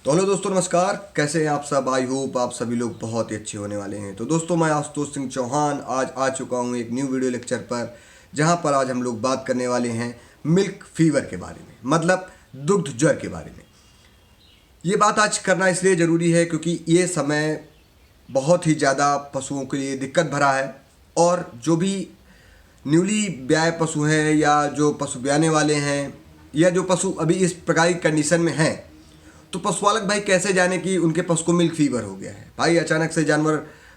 तो हेलो दोस्तों, नमस्कार। कैसे हैं आप सब? आई होप आप सभी लोग बहुत ही अच्छे होने वाले हैं। तो दोस्तों, मैं आशुतोष सिंह चौहान आज आ चुका हूं एक न्यू वीडियो लेक्चर पर, जहां पर आज हम लोग बात करने वाले हैं मिल्क फीवर के बारे में, मतलब दुग्ध ज्वर के बारे में। ये बात आज करना इसलिए ज़रूरी है क्योंकि ये समय बहुत ही ज़्यादा पशुओं के लिए दिक्कत भरा है। और जो भी न्यूली ब्याए पशु हैं या जो पशु ब्याने वाले हैं या जो पशु अभी इस प्रकार की कंडीशन में हैं, तो पशुपालक भाई कैसे जाने कि उनके पशु को मिल्क फीवर हो गया है। भाई अचानक से जानवर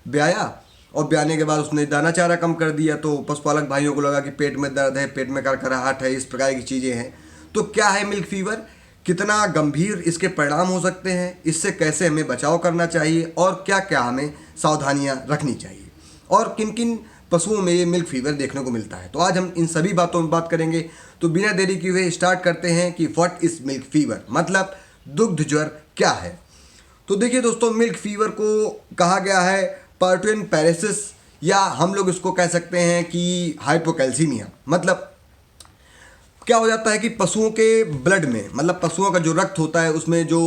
ब्याया और ब्याने के बाद उसने दाना चारा कम कर दिया, तो पशुपालक भाइयों को लगा कि पेट में दर्द है, पेट में कड़कड़ाहट है, इस प्रकार की चीज़ें हैं। तो क्या है मिल्क फीवर, कितना गंभीर इसके परिणाम हो सकते हैं, इससे कैसे हमें बचाव करना चाहिए और क्या क्या हमें सावधानियां रखनी चाहिए, और किन किन पशुओं में ये मिल्क फीवर देखने को मिलता है। तो आज हम इन सभी बातों में बात करेंगे। तो बिना देरी किए हुए स्टार्ट करते हैं कि व्हाट इज मिल्क फीवर, मतलब दुग्ध ज्वर क्या है। तो देखिए दोस्तों, मिल्क फीवर को कहा गया है पर्टुइन पैरेसिस, या हम लोग इसको कह सकते हैं कि हाइपोकैल्सीमिया। मतलब क्या हो जाता है कि पशुओं के ब्लड में, मतलब पशुओं का जो रक्त होता है उसमें जो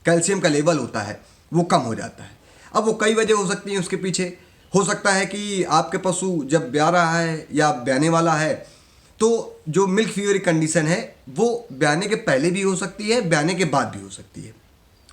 कैल्शियम का लेवल होता है वो कम हो जाता है। अब वो कई वजह हो सकती हैं उसके पीछे। हो सकता है कि आपके पशु जब ब्या रहा है या ब्याने वाला है, तो जो मिल्क फीवर की कंडीशन है वो ब्याने के पहले भी हो सकती है, ब्याने के बाद भी हो सकती है।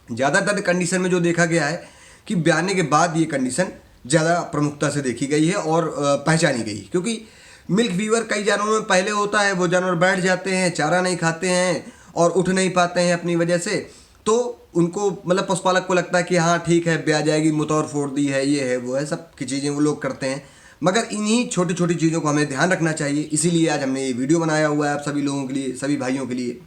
ज़्यादातर कंडीशन में जो देखा गया है कि ब्याने के बाद ये कंडीशन ज़्यादा प्रमुखता से देखी गई है और पहचानी गई, क्योंकि मिल्क फीवर कई जानवरों में पहले होता है। वो जानवर बैठ जाते हैं, चारा नहीं खाते हैं और उठ नहीं पाते हैं अपनी वजह से, तो उनको मतलब पशुपालक को लगता है कि हाँ ठीक है, ब्या जाएगी, मुतौर फोड़ दी है, ये है वो है, सब की चीज़ें वो लोग करते हैं। मगर इन्हीं छोटी छोटी चीज़ों को हमें ध्यान रखना चाहिए, इसीलिए आज हमने ये वीडियो बनाया हुआ है आप सभी लोगों के लिए, सभी भाइयों के लिए।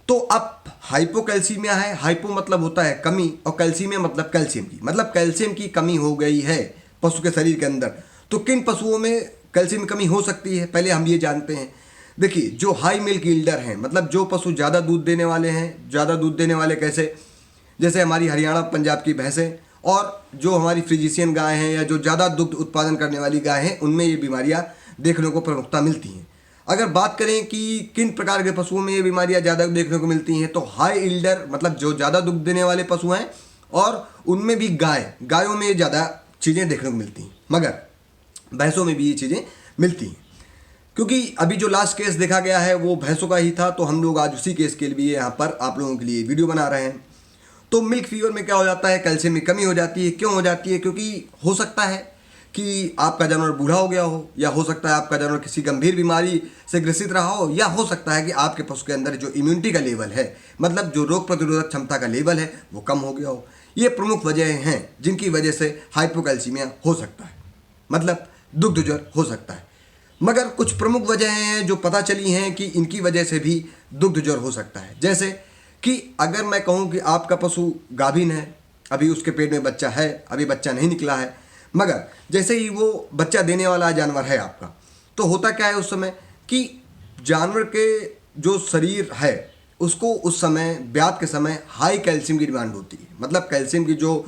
तो अब हाइपोकैल्सीमिया है। हाइपो मतलब होता है कमी और कैल्सीमिया मतलब कैल्शियम की, मतलब कैल्शियम की कमी हो गई है पशु के शरीर के अंदर। तो किन पशुओं में कैल्शियम की कमी हो सकती है, पहले हम ये जानते हैं। देखिए, जो हाई मिल्क यील्डर हैं, मतलब जो पशु ज़्यादा दूध देने वाले हैं, ज़्यादा दूध देने वाले कैसे, जैसे हमारी हरियाणा पंजाब की भैंसें, और जो हमारी फ्रिजीशियन गाय हैं या जो ज़्यादा दुग्ध उत्पादन करने वाली गाय हैं, उनमें ये बीमारियां देखने को प्रमुखता मिलती हैं। अगर बात करें कि किन प्रकार के पशुओं में ये बीमारियां ज़्यादा देखने को मिलती हैं, तो हाई इल्डर मतलब जो ज़्यादा दुग्ध देने वाले पशु हैं, और उनमें भी गायों में ज़्यादा चीज़ें देखने को मिलती हैं, मगर भैंसों में भी ये चीज़ें मिलती हैं। क्योंकि अभी जो लास्ट केस देखा गया है वो भैंसों का ही था, तो हम लोग आज उसी केस के लिए यहाँ पर आप लोगों के लिए वीडियो बना रहे हैं। तो मिल्क फीवर में क्या हो जाता है, कैल्शियम की कमी हो जाती है। क्यों हो जाती है? क्योंकि हो सकता है कि आपका जानवर बूढ़ा हो गया हो, या हो सकता है आपका जानवर किसी गंभीर बीमारी से ग्रसित रहा हो, या हो सकता है कि आपके पशु के अंदर जो इम्यूनिटी का लेवल है, मतलब जो रोग प्रतिरोधक क्षमता का लेवल है, वो कम हो गया हो। ये प्रमुख वजह हैं जिनकी वजह से हाइपोकैल्सीमिया हो सकता है, मतलब दुग्ध ज्वर हो सकता है। मगर कुछ प्रमुख वजह हैं जो पता चली हैं कि इनकी वजह से भी दुग्ध ज्वर हो सकता है। जैसे कि अगर मैं कहूँ कि आपका पशु गाभिन है, अभी उसके पेट में बच्चा है, अभी बच्चा नहीं निकला है, मगर जैसे ही वो बच्चा देने वाला जानवर है आपका, तो होता क्या है उस समय कि जानवर के जो शरीर है उसको उस समय ब्यात के समय हाई कैल्शियम की डिमांड होती है। मतलब कैल्शियम की जो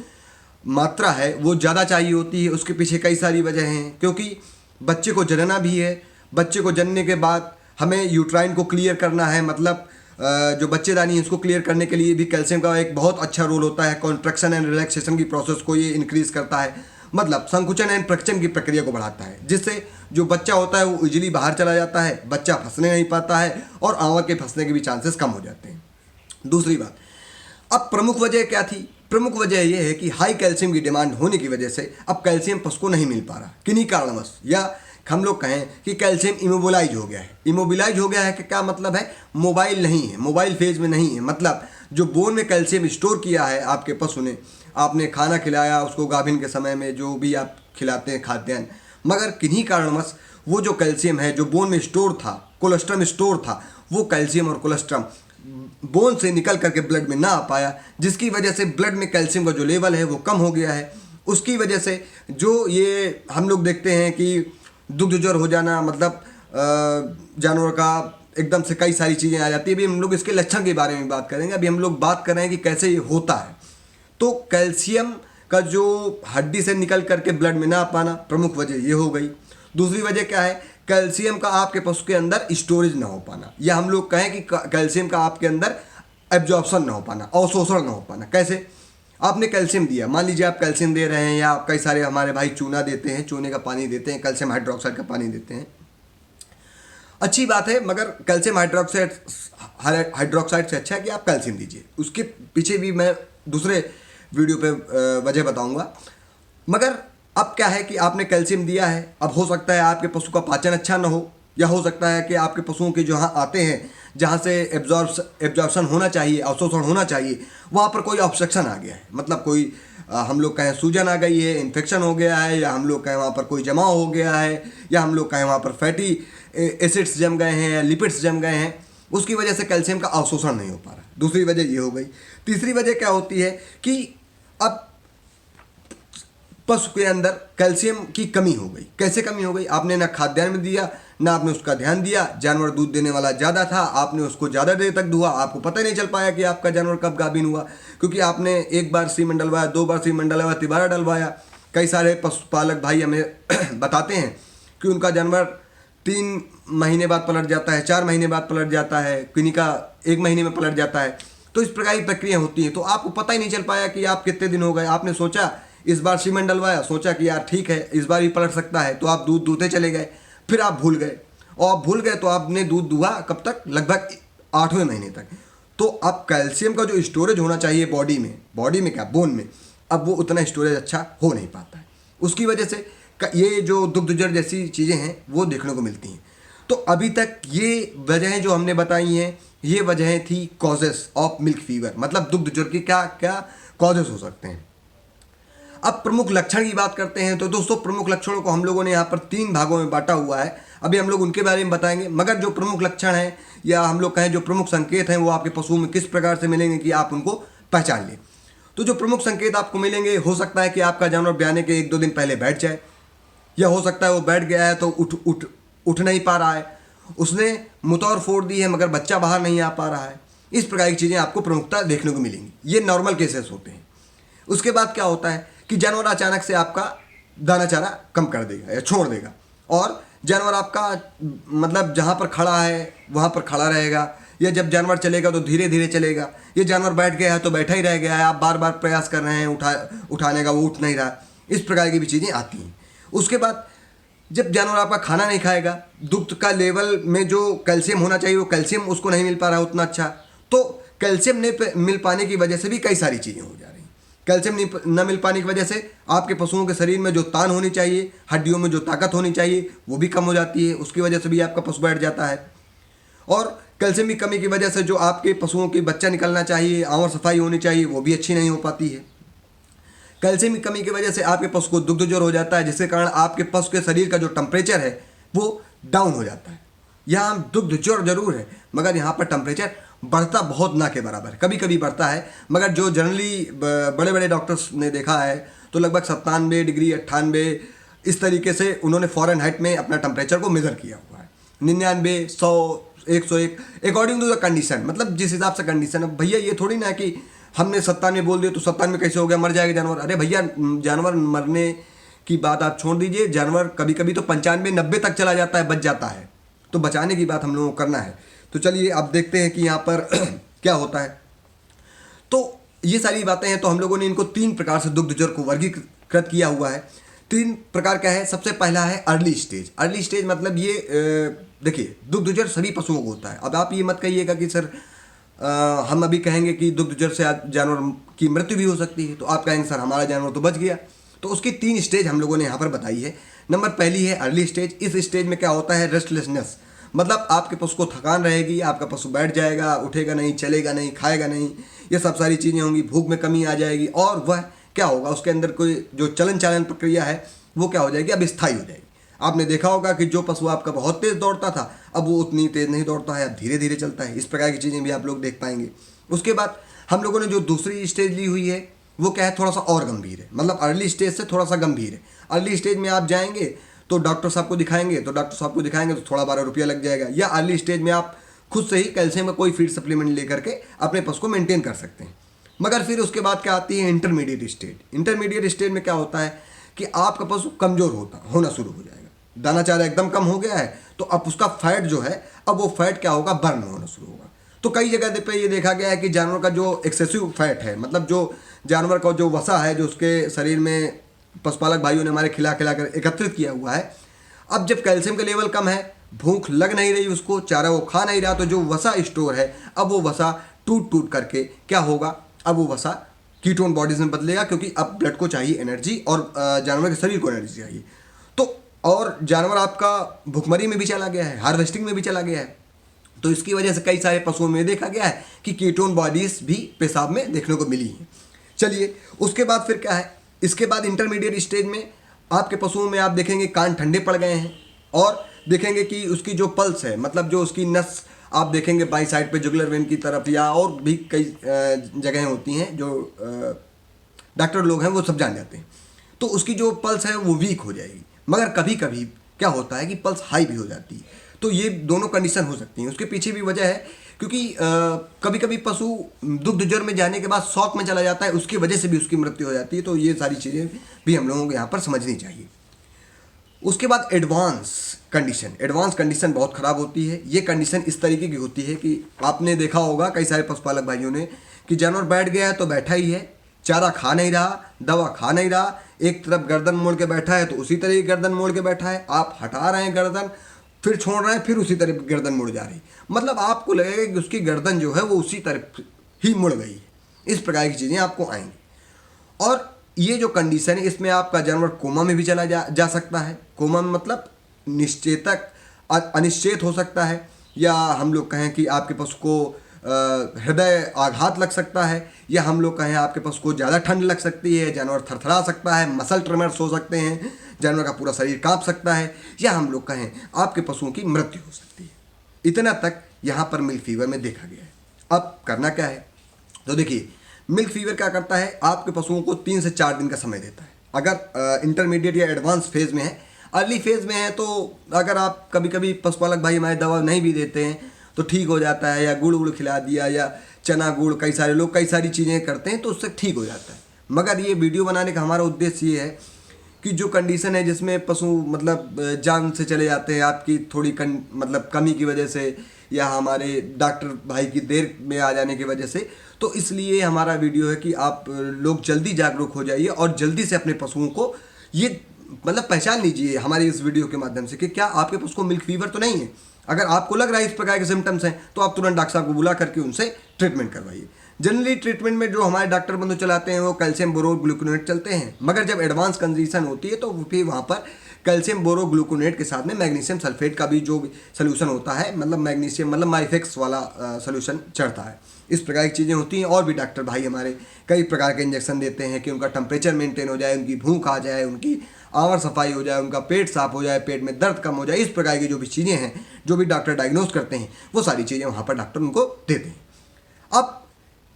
मात्रा है वो ज़्यादा चाहिए होती है। उसके पीछे कई सारी वजह हैं, क्योंकि बच्चे को जनना भी है। बच्चे को जनने के बाद हमें यूट्राइन को क्लियर करना है, मतलब जो बच्चेदानी है उसको क्लियर करने के लिए भी कैल्शियम का एक बहुत अच्छा रोल होता है। कॉन्ट्रैक्शन एंड रिलैक्सेशन की प्रोसेस को ये इंक्रीज करता है, मतलब संकुचन एंड प्रक्षन की प्रक्रिया को बढ़ाता है, जिससे जो बच्चा होता है वो इजीली बाहर चला जाता है, बच्चा फंसने नहीं पाता है और आंवर के फंसने के भी चांसेस कम हो जाते हैं। दूसरी बात, अब प्रमुख वजह क्या थी? प्रमुख वजह यह है कि हाई कैल्शियम की डिमांड होने की वजह से अब कैल्शियम पशु को नहीं मिल पा रहा, किन्हीं कारणवश, या हम लोग कहें कि कैल्शियम इमोबिलाइज हो गया है। इमोबिलाइज हो गया है कि क्या मतलब है? मोबाइल नहीं है, मोबाइल फेज में नहीं है। मतलब जो बोन में कैल्शियम स्टोर किया है आपके पशु ने, आपने खाना खिलाया उसको गाभिन के समय में, जो भी आप खिलाते हैं खाद्यान्न, मगर किन्हीं कारणवश वो जो कैल्शियम है जो बोन में स्टोर था, कोलेस्ट्रम स्टोर था, वो कैल्शियम और कोलेस्ट्रम बोन से निकल करके ब्लड में ना आ पाया, जिसकी वजह से ब्लड में कैल्शियम का जो लेवल है वो कम हो गया है। उसकी वजह से जो ये हम लोग देखते हैं कि दुग्ध ज्वर हो जाना, मतलब जानवर का एकदम से कई सारी चीज़ें आ जाती है। अभी हम लोग इसके लक्षण के बारे में बात करेंगे। अभी हम लोग बात कर रहे हैं कि कैसे ये होता है। तो कैल्शियम का जो हड्डी से निकल करके ब्लड में ना आ पाना, प्रमुख वजह ये हो गई। दूसरी वजह क्या है? कैल्शियम का आपके पशु के अंदर स्टोरेज ना हो पाना, या हम लोग कहें कि कैल्शियम का आपके अंदर एब्जॉर्प्शन ना हो पाना, अवशोषण ना हो पाना। कैसे? आपने कैल्शियम दिया, मान लीजिए आप कैल्शियम दे रहे हैं, या कई सारे हमारे भाई चूना देते हैं, चूने का पानी देते हैं, कैल्शियम हाइड्रोक्साइड का पानी देते हैं, अच्छी बात है, मगर कैल्शियम हाइड्रोक्साइड से अच्छा है कि आप कैल्शियम दीजिए। उसके पीछे भी मैं दूसरे वीडियो पे वजह बताऊंगा। मगर अब क्या है कि आपने कैल्शियम दिया है, अब हो सकता है आपके पशु का पाचन अच्छा ना हो, या हो सकता है कि आपके पशुओं के जहाँ आते हैं, जहाँ से एब्जॉर्प्शन होना चाहिए, अवशोषण होना चाहिए, वहाँ पर कोई ऑब्स्ट्रक्शन आ गया है। मतलब कोई हम लोग कहें सूजन आ गई है, इन्फेक्शन हो गया है, या हम लोग कहें वहाँ पर कोई जमाव हो गया है, या हम लोग कहें वहाँ पर फैटी एसिड्स जम गए हैं या लिपिड्स जम गए हैं, उसकी वजह से कैल्शियम का अवशोषण नहीं हो पा रहा। दूसरी वजह ये हो गई। तीसरी वजह क्या होती है कि अब पशु के अंदर कैल्शियम की कमी हो गई। कैसे कमी हो गई? आपने ना खाद्यान्न में दिया, ना आपने उसका ध्यान दिया। जानवर दूध देने वाला ज़्यादा था, आपने उसको ज़्यादा देर तक दुआ, आपको पता ही नहीं चल पाया कि आपका जानवर कब गाभिन हुआ, क्योंकि आपने एक बार सीमन डलवाया, 2 बार सीमन डलवाया, तिबारा डलवाया। कई सारे पशुपालक भाई हमें बताते हैं कि उनका जानवर 3 महीने बाद पलट जाता है, 4 महीने बाद पलट जाता है, किन्हीं का 1 महीने में पलट जाता है। तो इस प्रकार की प्रक्रिया होती है। तो आपको पता ही नहीं चल पाया कि आप कितने दिन हो गए। आपने सोचा इस बार सीमेंट डलवाया, सोचा कि यार ठीक है इस बार भी पलट सकता है, तो आप दूध दूते चले गए। फिर आप भूल गए, और आप भूल गए तो आपने दूध दुआ कब तक? लगभग 8वें महीने तक। तो अब कैल्शियम का जो स्टोरेज होना चाहिए बॉडी में क्या, बोन में, अब वो उतना स्टोरेज अच्छा हो नहीं पाता है। उसकी वजह से ये जो दुग्धजर जैसी चीज़ें हैं वो देखने को मिलती हैं। तो अभी तक ये वजहें जो हमने बताई हैं, ये वजहें थी कॉजेस ऑफ मिल्क फीवर, मतलब दुग्धजर की क्या क्या कॉजेस हो सकते हैं। अब प्रमुख लक्षण की बात करते हैं। तो दोस्तों, प्रमुख लक्षणों को हम लोगों ने यहाँ पर 3 भागों में बांटा हुआ है। अभी हम लोग उनके बारे में बताएंगे, मगर जो प्रमुख लक्षण हैं, या हम लोग कहें जो प्रमुख संकेत हैं, वो आपके पशुओं में किस प्रकार से मिलेंगे कि आप उनको पहचान लें। तो जो प्रमुख संकेत आपको मिलेंगे, हो सकता है कि आपका जानवर ब्याने के 1-2 दिन पहले बैठ जाए, या हो सकता है वो बैठ गया है तो उठ नहीं पा रहा है, उसने मुतौर फोड़ दी है मगर बच्चा बाहर नहीं आ पा रहा है। इस प्रकार की चीज़ें आपको प्रमुखता देखने को मिलेंगी। ये नॉर्मल केसेस होते हैं। उसके बाद क्या होता है कि जानवर अचानक से आपका दाना चारा कम कर देगा या छोड़ देगा, और जानवर आपका मतलब जहाँ पर खड़ा है वहाँ पर खड़ा रहेगा, या जब जानवर चलेगा तो धीरे धीरे चलेगा। ये जानवर बैठ गया है तो बैठा ही रह गया है, आप बार बार प्रयास कर रहे हैं उठाने का, वो उठ नहीं रहा। इस प्रकार की भी चीज़ें आती हैं। उसके बाद जब जानवर आपका खाना नहीं खाएगा, दुग्ध का लेवल में जो कैल्शियम होना चाहिए वो कैल्शियम उसको नहीं मिल पा रहा उतना अच्छा, तो कैल्शियम नहीं मिल पाने की वजह से भी कई सारी चीज़ें हो जा रही हैं। कैल्शियम न मिल पाने की वजह से आपके पशुओं के शरीर में जो तान होनी चाहिए, हड्डियों में जो ताकत होनी चाहिए, वो भी कम हो जाती है। उसकी वजह से भी आपका पशु बैठ जाता है। और कैल्शियम की कमी की वजह से जो आपके पशुओं की बच्चा निकलना चाहिए, आंवर सफाई होनी चाहिए, वो भी अच्छी नहीं हो पाती है। कैल्शियम की कमी की वजह से आपके पशु को दुग्ध ज्वर हो जाता है, जिसके कारण आपके पशु के शरीर का जो टेम्परेचर है वो डाउन हो जाता है। यहाँ दुग्ध ज्वर जरूर है, मगर यहाँ पर टेम्परेचर बढ़ता बहुत ना के बराबर है। कभी कभी बढ़ता है, मगर जो जनरली बड़े बड़े डॉक्टर्स ने देखा है तो लगभग 97 डिग्री 98 इस तरीके से उन्होंने फ़ारेनहाइट में अपना टेम्परेचर को मेज़र किया हुआ है। 99, 100, 101 अकॉर्डिंग टू द कंडीशन, मतलब जिस हिसाब से कंडीशन। अब भैया ये थोड़ी ना कि हमने 97 बोल दिया तो 97 कैसे हो गया, मर जाएगा जानवर। अरे भैया, जानवर मरने की बात आप छोड़ दीजिए, जानवर कभी कभी तो 95, 90 तक चला जाता है, बच जाता है। तो बचाने की बात हम लोगों को करना है। तो चलिए अब देखते हैं कि यहाँ पर क्या होता है। तो ये सारी बातें हैं। तो हम लोगों ने इनको 3 प्रकार से दुग्ध ज्वर को वर्गीकृत किया हुआ है। 3 प्रकार क्या है? सबसे पहला है अर्ली स्टेज। अर्ली स्टेज मतलब ये देखिए, दुग्ध ज्वर सभी पशुओं को होता है। अब आप ये मत कहिएगा कि सर हम अभी कहेंगे कि दुग्ध ज्वर से जानवर की मृत्यु भी हो सकती है, तो आप कहेंगे सर हमारा जानवर तो बच गया। तो उसकी 3 स्टेज हम लोगों ने यहाँ पर बताई है। नंबर पहली है अर्ली स्टेज। इस स्टेज में क्या होता है? रेस्टलेसनेस, मतलब आपके पशु को थकान रहेगी, आपका पशु बैठ जाएगा, उठेगा नहीं, चलेगा नहीं, खाएगा नहीं, ये सब सारी चीज़ें होंगी। भूख में कमी आ जाएगी, और वह क्या होगा, उसके अंदर कोई जो चलन चालन प्रक्रिया है वो क्या हो जाएगी, अब स्थायी हो जाएगी। आपने देखा होगा कि जो पशु आपका बहुत तेज़ दौड़ता था, अब वो उतनी तेज़ नहीं दौड़ता है, अब धीरे धीरे चलता है। इस प्रकार की चीज़ें भी आप लोग देख पाएंगे। उसके बाद हम लोगों ने जो दूसरी स्टेज ली हुई है वो क्या है, थोड़ा सा और गंभीर है, मतलब अर्ली स्टेज से थोड़ा सा गंभीर है। अर्ली स्टेज में आप जाएंगे तो डॉक्टर साहब को दिखाएंगे, तो थोड़ा 12 रुपया लग जाएगा। या अर्ली स्टेज में आप खुद से ही कैल्शियम का कोई फीड सप्लीमेंट लेकर के अपने पशु को मेंटेन कर सकते हैं। मगर फिर उसके बाद क्या आती है, इंटरमीडिएट स्टेज। इंटरमीडिएट स्टेज में क्या होता है कि आपका पशु कमज़ोर होना शुरू हो जाएगा। दाना चारा एकदम कम हो गया है, तो अब उसका फैट जो है, अब वो फैट क्या होगा, बर्न होना शुरू होगा। तो कई जगह पे ये देखा गया है कि जानवर का जो एक्सेसिव फैट है, मतलब जो जानवर का जो वसा है जो उसके शरीर में पशुपालक भाइयों ने हमारे खिला खिला कर एकत्रित किया हुआ है, अब जब कैल्शियम का लेवल कम है, भूख लग नहीं रही उसको, चारा वो खा नहीं रहा, तो जो वसा स्टोर है अब वो वसा टूट टूट करके क्या होगा, अब वो वसा कीटोन बॉडीज में बदलेगा, क्योंकि अब ब्लड को चाहिए एनर्जी और जानवर के शरीर को एनर्जी चाहिए। तो और जानवर आपका भुखमरी में भी चला गया है, हार्वेस्टिंग में भी चला गया है। तो इसकी वजह से कई सारे पशुओं में देखा गया है कि कीटोन बॉडीज भी पेशाब में देखने को मिली हैं। चलिए उसके बाद फिर क्या है, इसके बाद इंटरमीडिएट स्टेज में आपके पशुओं में आप देखेंगे कान ठंडे पड़ गए हैं, और देखेंगे कि उसकी जो पल्स है, मतलब जो उसकी नस आप देखेंगे बाई साइड पे जुगुलर वेन की तरफ, या और भी कई जगहें होती हैं जो डॉक्टर लोग हैं वो सब जान जाते हैं, तो उसकी जो पल्स है वो वीक हो जाएगी। मगर कभी कभी क्या होता है कि पल्स हाई भी हो जाती है। तो ये दोनों कंडीशन हो सकती हैं। उसके पीछे भी वजह है क्योंकि कभी कभी पशु दुग्ध ज्वर में जाने के बाद शॉक में चला जाता है, उसकी वजह से भी उसकी मृत्यु हो जाती है। तो ये सारी चीज़ें भी हम लोगों को यहाँ पर समझनी चाहिए। उसके बाद एडवांस कंडीशन बहुत ख़राब होती है। ये कंडीशन इस तरीके की होती है कि आपने देखा होगा कई सारे पशुपालक भाइयों ने कि जानवर बैठ गया है तो बैठा ही है, चारा खा नहीं रहा, दवा खा नहीं रहा, एक तरफ गर्दन मोड़ के बैठा है तो उसी तरह की गर्दन मोड़ के बैठा है, आप हटा रहे हैं गर्दन, फिर छोड़ रहे हैं, फिर उसी तरह गर्दन मुड़ जा रही, मतलब आपको लगेगा कि उसकी गर्दन जो है वो उसी तरफ ही मुड़ गई है। इस प्रकार की चीज़ें आपको आएंगी। और ये जो कंडीशन है इसमें आपका जानवर कोमा में भी चला जा सकता है। कोमा में मतलब निश्चेतक अनिश्चेत हो सकता है, या हम लोग कहें कि आपके पशु को हृदय आघात लग सकता है, या हम लोग कहें आपके पशु को ज़्यादा ठंड लग सकती है, जानवर थरथरा सकता है, मसल ट्रेमर्स हो सकते हैं, जानवर का पूरा शरीर कांप सकता है, या हम लोग कहें आपके पशुओं की मृत्यु हो सकती है। इतना तक यहाँ पर मिल्क फीवर में देखा गया है। अब करना क्या है, तो देखिए मिल्क फीवर क्या करता है, आपके पशुओं को 3 से 4 दिन का समय देता है। अगर इंटरमीडिएट या एडवांस फेज़ में है, अर्ली फेज़ में है, तो अगर आप कभी कभी पशुपालक भाई हमारे दवा नहीं भी देते हैं तो ठीक हो जाता है, या गुड़ गुड़ खिला दिया, या चना गुड़, कई सारे लोग कई सारी चीज़ें करते हैं तो उससे ठीक हो जाता है। मगर ये वीडियो बनाने का हमारा उद्देश्य ये है कि जो कंडीशन है जिसमें पशु मतलब जान से चले जाते हैं आपकी थोड़ी मतलब कमी की वजह से, या हमारे डॉक्टर भाई की देर में आ जाने की वजह से, तो इसलिए हमारा वीडियो है कि आप लोग जल्दी जागरूक हो जाइए और जल्दी से अपने पशुओं को ये मतलब पहचान लीजिए हमारी इस वीडियो के माध्यम से कि क्या आपके पशु को मिल्क फीवर तो नहीं है। अगर आपको लग रहा है इस प्रकार के सिम्टम्स हैं तो आप तुरंत डॉक्टर साहब को बुला करके उनसे ट्रीटमेंट करवाइए। जनरली ट्रीटमेंट में जो हमारे डॉक्टर बंधु चलाते हैं वो कैल्शियम बोरोग्लूकोनेट चलते हैं, मगर जब एडवांस कंडीशन होती है तो फिर वहाँ पर कैल्शियम बोरोग्लूकोनेट के साथ में मैग्नीशियम सल्फेट का भी जो सोल्यूशन होता है, मतलब मैग्नीशियम मतलब माइफेक्स वाला सोल्यूशन चढ़ता है। इस प्रकार की चीज़ें होती हैं। और भी डॉक्टर भाई हमारे कई प्रकार के इंजेक्शन देते हैं कि उनका टेम्परेचर मेंटेन हो जाए, उनकी भूख आ जाए, उनकी आवर सफाई हो जाए, उनका पेट साफ हो जाए, पेट में दर्द कम हो जाए। इस प्रकार की जो भी चीज़ें हैं जो भी डॉक्टर डायग्नोज करते हैं वो सारी चीज़ें वहाँ पर डॉक्टर उनको देते हैं। अब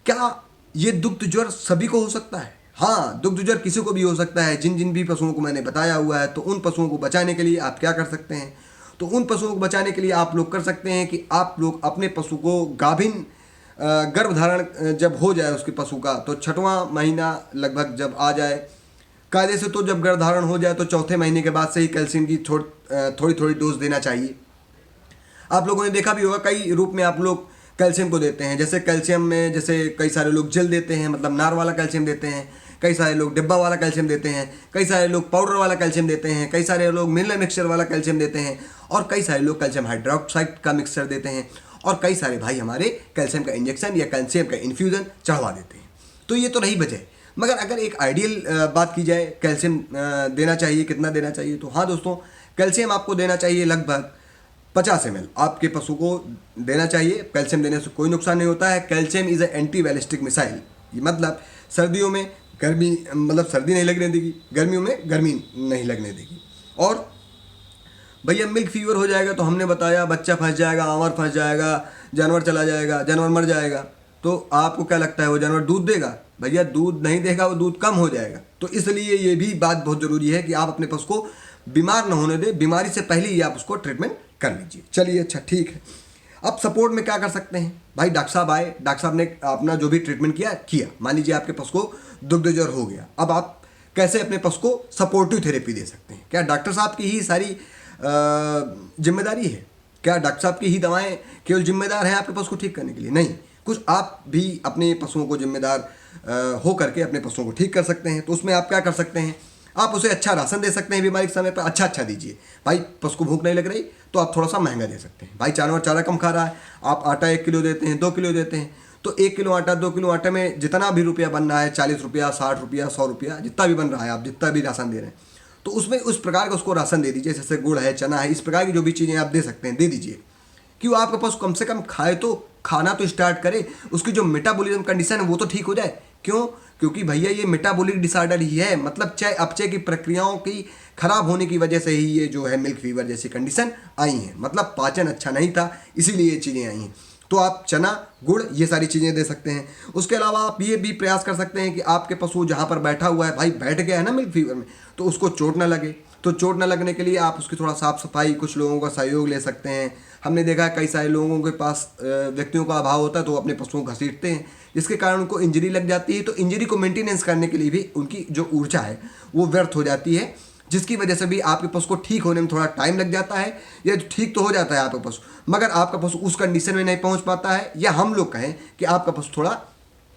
क्या ये दुग्ध ज्वर सभी को हो सकता है? हाँ, दुग्ध ज्वर किसी को भी हो सकता है। जिन जिन भी पशुओं को मैंने बताया हुआ है, तो उन पशुओं को बचाने के लिए आप क्या कर सकते हैं, तो उन पशुओं को बचाने के लिए आप लोग कर सकते हैं कि आप लोग अपने पशु को गाभिन गर्भधारण जब हो जाए उसके पशु का, तो 6वां महीना लगभग जब आ जाए कायदे से, तो जब गर्भधारण हो जाए तो 4थे महीने के बाद से ही कैल्शियम की थोड़ी थोड़ी डोज देना चाहिए। आप लोगों ने देखा भी होगा कई रूप में आप लोग कैल्शियम को देते हैं। जैसे कैल्शियम में जैसे कई सारे लोग जेल देते हैं, मतलब नार वाला कैल्शियम देते हैं, कई सारे लोग डिब्बा वाला कैल्शियम देते हैं, कई सारे लोग पाउडर वाला कैल्शियम देते हैं, कई सारे लोग मिनरल मिक्सचर वाला कैल्शियम देते हैं, और कई सारे लोग कैल्शियम हाइड्रोक्साइड का मिक्सचर देते हैं, और कई सारे भाई हमारे कैल्शियम का इंजेक्शन या कैल्शियम का इन्फ्यूज़न चढ़वा देते हैं। तो ये तो रही वजह। मगर अगर एक आइडियल बात की जाए कैल्शियम देना चाहिए, कितना देना चाहिए, तो हाँ दोस्तों, कैल्शियम आपको देना चाहिए लगभग 50 ml आपके पशु को देना चाहिए। कैल्शियम देने से कोई नुकसान नहीं होता है। Calcium is a anti ballistic missile, मतलब सर्दियों में गर्मी मतलब सर्दी नहीं लगने देगी, गर्मियों में गर्मी नहीं लगने देगी। और भैया मिल्क फीवर हो जाएगा तो हमने बताया बच्चा फंस जाएगा, आंवर फंस जाएगा, जानवर चला जाएगा, जानवर मर जाएगा, तो आपको क्या लगता है वो जानवर दूध देगा? भैया दूध नहीं देगा, वो दूध कम हो जाएगा। तो इसलिए ये भी बात बहुत ज़रूरी है कि आप अपने पशु को बीमार न होने दें, बीमारी से पहले ही आप उसको ट्रीटमेंट कर लीजिए। चलिए अच्छा ठीक है। अब सपोर्ट में क्या कर सकते हैं भाई? डॉक्टर साहब आए, डॉक्टर साहब ने अपना जो भी ट्रीटमेंट किया, मान लीजिए आपके पशु को दुग्ध ज्वर हो गया, अब आप कैसे अपने पशु को सपोर्टिव थेरेपी दे सकते हैं? क्या डॉक्टर साहब की ही सारी जिम्मेदारी है? क्या डॉक्टर साहब की ही दवाएं केवल जिम्मेदार हैं आपके पशु को ठीक करने के लिए? नहीं, कुछ आप भी अपने पशुओं को जिम्मेदार हो करके अपने पशुओं को ठीक कर सकते हैं। तो उसमें आप क्या कर सकते हैं, आप उसे अच्छा राशन दे सकते हैं, बीमारी के समय पर अच्छा दीजिए। भाई पशु को भूख नहीं लग रही तो आप थोड़ा सा महंगा दे सकते हैं। भाई जानवर चारा कम खा रहा है, आप आटा 1 किलो देते हैं, 2 किलो देते हैं, तो 1 किलो आटा 2 किलो आटे में जितना भी रुपया बन रहा है, 40 रुपया, 60 रुपया, 100 रुपया, जितना भी बन रहा है, आप जितना भी राशन दे रहे हैं, तो उसमें उस प्रकार का उसको राशन दे दीजिए। जैसे गुड़ है, चना है, इस प्रकार की जो भी चीज़ें आप दे सकते हैं दे दीजिए। क्यों, आपके पास कम से कम खाए तो खाना तो स्टार्ट करे, उसकी जो मेटाबॉलिज्म कंडीशन है वो तो ठीक हो जाए। क्यों? क्योंकि भैया ये मेटाबॉलिक डिसऑर्डर ही है, मतलब चय अपचय की प्रक्रियाओं की खराब होने की वजह से ही ये जो है मिल्क फीवर जैसी कंडीशन आई हैं। मतलब पाचन अच्छा नहीं था, इसीलिए ये चीज़ें आई हैं। तो आप चना, गुड़, ये सारी चीज़ें दे सकते हैं। उसके अलावा आप ये भी प्रयास कर सकते हैं कि आपके पशु जहाँ पर बैठा हुआ है, भाई बैठ गया है ना मिल्क फीवर में, तो उसको चोट ना लगे। तो चोट ना लगने के लिए आप उसकी थोड़ा साफ सफाई, कुछ लोगों का सहयोग ले सकते हैं। हमने देखा है कई सारे लोगों के पास व्यक्तियों का अभाव होता है तो वो अपने पशुओं को घसीटते हैं, जिसके कारण उनको इंजरी लग जाती है। तो इंजरी को मेंटेनेंस करने के लिए भी उनकी जो ऊर्जा है वो व्यर्थ हो जाती है, जिसकी वजह से भी आपके पशु को ठीक होने में थोड़ा टाइम लग जाता है। या ठीक तो हो जाता है आपका पशु, मगर आपका पशु उस कंडीशन में नहीं पहुंच पाता है, या हम लोग कहें कि आपका पशु थोड़ा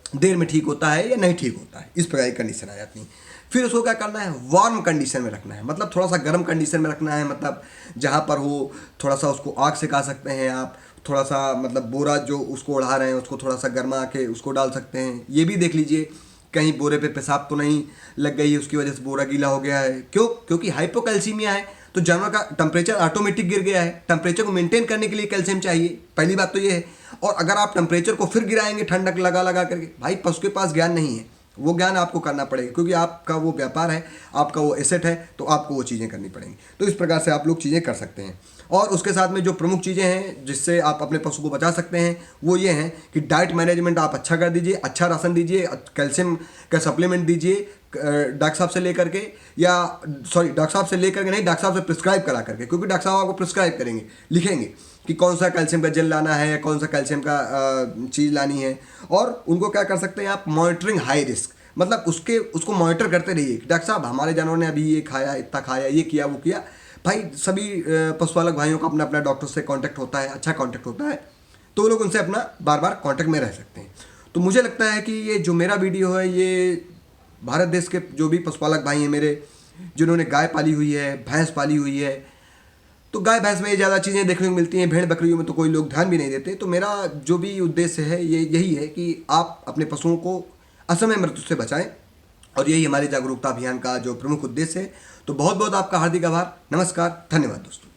देर में ठीक होता है या नहीं ठीक होता है, इस प्रकार की कंडीशन आ जाती है। फिर उसको क्या करना है, वार्म कंडीशन में रखना है, मतलब थोड़ा सा गर्म कंडीशन में रखना है। मतलब जहाँ पर हो थोड़ा सा उसको आग सिखा सकते हैं आप, थोड़ा सा मतलब बोरा जो उसको ओढ़ा रहे हैं उसको थोड़ा सा गर्मा के उसको डाल सकते हैं। ये भी देख लीजिए कहीं बोरे पे पेशाब तो नहीं लग गई है, उसकी वजह से बोरा गीला हो गया है। क्यों? क्योंकि हाइपोकैल्सीमिया है, तो जानवर का टेम्परेचर ऑटोमेटिक गिर गया है। टेम्परेचर को मेंटेन करने के लिए कैल्शियम चाहिए, पहली बात तो ये है। और अगर आप टेम्परेचर को फिर गिराएंगे ठंडक लगा लगा करके, भाई पशु के पास ज्ञान नहीं है, वो ज्ञान आपको करना पड़ेगा, क्योंकि आपका वो व्यापार है, आपका वो एसेट है, तो आपको वो चीज़ें करनी पड़ेंगी। तो इस प्रकार से आप लोग चीज़ें कर सकते हैं। और उसके साथ में जो प्रमुख चीज़ें हैं जिससे आप अपने पशु को बचा सकते हैं वो ये हैं कि डाइट मैनेजमेंट आप अच्छा कर दीजिए, अच्छा राशन दीजिए, कैल्शियम का सप्लीमेंट दीजिए डॉक्टर साहब से लेकर के, या सॉरी डॉक्टर साहब से लेकर के नहीं, डॉक्टर साहब से प्रिस्क्राइब करा करके, क्योंकि डॉक्टर साहब आपको प्रिस्क्राइब करेंगे, लिखेंगे कि कौन सा कैल्शियम का जेल लाना है, कौन सा कैल्शियम का चीज़ लानी है। और उनको क्या कर सकते हैं आप, मॉनिटरिंग हाई रिस्क, मतलब उसको मॉनिटर करते रहिए। डॉक्टर साहब हमारे जानवर ने अभी ये खाया, इतना खाया, ये किया, वो किया। भाई सभी पशुपालक भाइयों का अपना अपना डॉक्टर से कांटेक्ट होता है, अच्छा कांटेक्ट होता है, तो वो लोग उनसे अपना बार बार कांटेक्ट में रह सकते हैं। तो मुझे लगता है कि ये जो मेरा वीडियो है ये भारत देश के जो भी पशुपालक भाई हैं मेरे, जिन्होंने गाय पाली हुई है, भैंस पाली हुई है, तो गाय भैंस में ज़्यादा चीज़ें देखने को मिलती हैं, भेड़ बकरियों में तो कोई लोग ध्यान भी नहीं देते। तो मेरा जो भी उद्देश्य है ये यही है कि आप अपने पशुओं को असमय मृत्यु से बचाएं, और यही हमारे जागरूकता अभियान का जो प्रमुख उद्देश्य है। तो बहुत बहुत आपका हार्दिक आभार, नमस्कार, धन्यवाद दोस्तों।